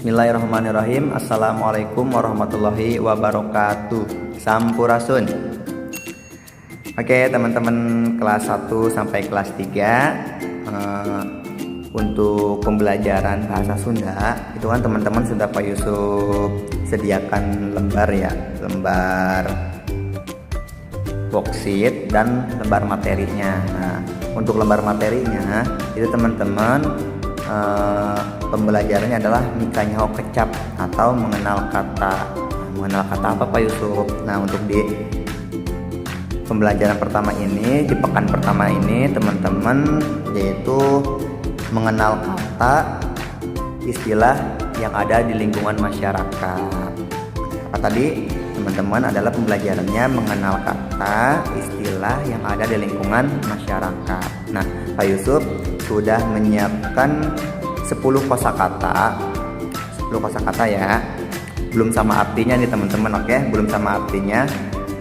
Bismillahirrahmanirrahim. Assalamualaikum warahmatullahi wabarakatuh. Sampurasun. Oke teman-teman kelas 1 sampai kelas 3, untuk pembelajaran bahasa Sunda itu kan teman-teman sudah Pak Yusuf sediakan lembar ya, lembar worksheet dan lembar materinya. Nah, untuk lembar materinya itu teman-teman pembelajarannya adalah Mikanyaho Kecap atau mengenal kata. Mengenal kata apa Pak Yusuf? Nah, untuk di pembelajaran pertama ini, di pekan pertama ini teman-teman yaitu mengenal kata istilah yang ada di lingkungan masyarakat. Apa tadi? Teman-teman adalah pembelajarannya mengenal kata istilah yang ada di lingkungan masyarakat. Nah, Pak Yusuf sudah menyiapkan 10 kosakata. 10 kosakata ya. Belum sama artinya nih teman-teman, oke? Belum sama artinya.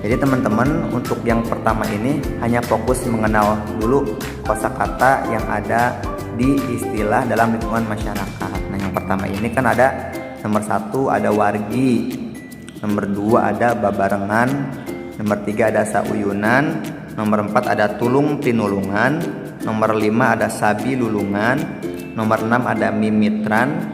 Jadi teman-teman untuk yang pertama ini hanya fokus mengenal dulu kosakata yang ada di istilah dalam lingkungan masyarakat. Nah, yang pertama ini kan ada nomor 1 ada wargi, nomor 2 ada babarengan, nomor 3 ada sauyunan, nomor 4 ada tulung tinulungan, nomor 5 ada sabi lulungan, nomor 6 ada mimitran,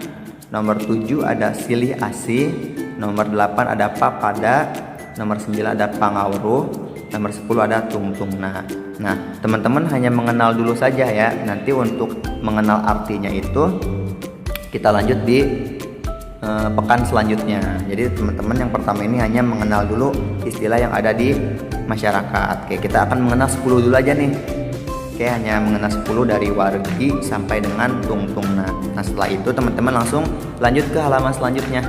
nomor 7 ada silih asih, nomor 8 ada papada, nomor 9 ada pangawruh, nomor 10 ada tungtungna. Nah, teman-teman hanya mengenal dulu saja ya. Nanti untuk mengenal artinya itu kita lanjut di pekan selanjutnya. Jadi teman-teman yang pertama ini hanya mengenal dulu istilah yang ada di masyarakat. Oke, kita akan mengenal 10 dulu aja nih. Oke, hanya mengenal 10 dari wargi sampai dengan tungtungna. Nah, setelah itu teman-teman langsung lanjut ke halaman selanjutnya.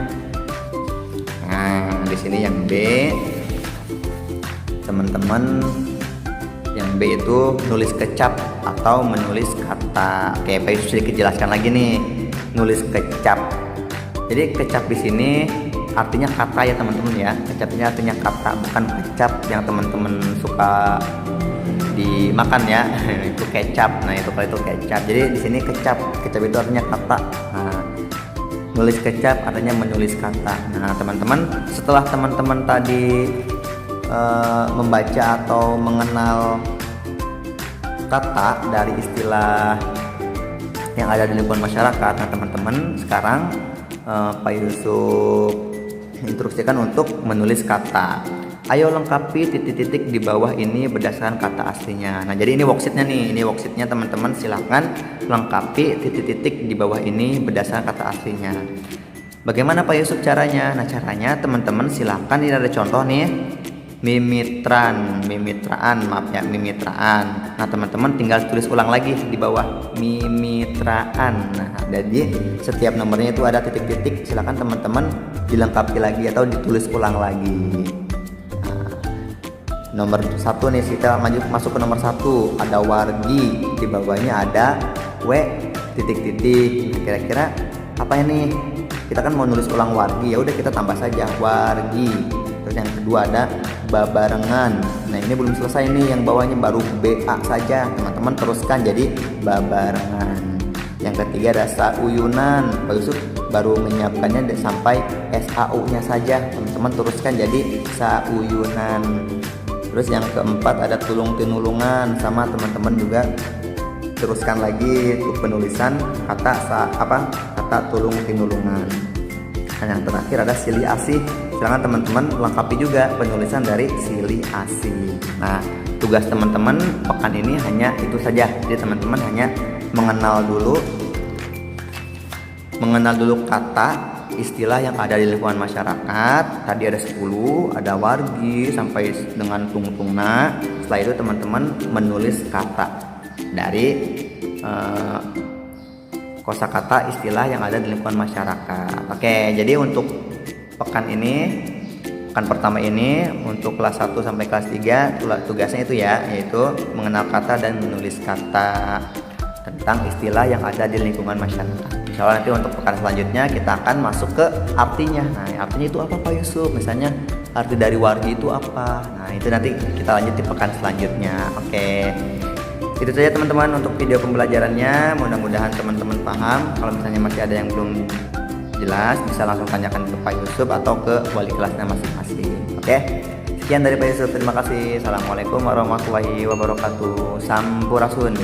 Nah, di sini yang B. Teman-teman yang B itu nulis kecap atau menulis kata. Oke, Pak Yusuf sedikit jelaskan lagi nih. Nulis kecap. Jadi kecap di sini artinya kata ya teman-teman ya. Kecap ini artinya kata, bukan kecap yang teman-teman suka dimakan ya. Itu kecap. Nah, itu kalau itu kecap. Jadi di sini kecap. Kecap itu artinya kata. Nah, nulis kecap artinya menulis kata. Nah, teman-teman setelah teman-teman tadi membaca atau mengenal kata dari istilah yang ada di lingkungan masyarakat, nah teman-teman sekarang Pak Yusuf instruksikan untuk menulis kata. Ayo lengkapi titik-titik di bawah ini berdasarkan kata aslinya. Nah, jadi ini worksheetnya nih. Ini worksheetnya teman-teman, silahkan lengkapi titik-titik di bawah ini berdasarkan kata aslinya. Bagaimana Pak Yusuf caranya? Nah, caranya teman-teman silahkan, ini ada contoh nih. Mitraan. Nah, teman-teman tinggal tulis ulang lagi di bawah mitraan. Nah, jadi setiap nomornya itu ada titik-titik, silakan teman-teman dilengkapi lagi atau ditulis ulang lagi. Nah, nomor 1 nih, kita masuk ke nomor 1, ada wargi, di bawahnya ada w titik-titik. Nah, kira-kira apa ini? Kita kan mau nulis ulang wargi, ya udah kita tambah saja wargi. Terus yang kedua ada babarengan. Nah, ini belum selesai nih, yang bawahnya baru BA saja. Teman-teman teruskan jadi babarengan. Yang ketiga ada sauyunan. Pak Yusuf baru menyiapkannya sampai SAU-nya saja. Teman-teman teruskan jadi sauyunan. Terus yang keempat ada tulung tinulungan, sama teman-teman juga teruskan lagi untuk penulisan kata kata tulung tinulungan. Dan yang terakhir ada silih asih. Silakan teman-teman lengkapi juga penulisan dari silih asih. Nah, tugas teman-teman pekan ini hanya itu saja. Jadi teman-teman hanya mengenal dulu kata istilah yang ada di lingkungan masyarakat. Tadi ada 10, ada wargi sampai dengan tungtungna. Setelah itu teman-teman menulis kata dari kosakata istilah yang ada di lingkungan masyarakat. Oke, jadi untuk pekan pertama ini untuk kelas 1 sampai kelas 3 tugasnya itu ya, yaitu mengenal kata dan menulis kata tentang istilah yang ada di lingkungan masyarakat. Insya Allah nanti untuk pekan selanjutnya kita akan masuk ke artinya. Nah, artinya itu apa Pak Yusuf? Misalnya arti dari wargi itu apa? Nah, itu nanti kita lanjut di pekan selanjutnya. Oke. Itu saja teman-teman untuk video pembelajarannya. Mudah-mudahan teman-teman paham. Kalau misalnya masih ada yang belum jelas bisa langsung tanyakan ke Pak Yusuf atau ke wali kelasnya masing-masing. Oke, sekian dari Pak Yusuf, terima kasih. Assalamualaikum warahmatullahi wabarakatuh. Sampurasun.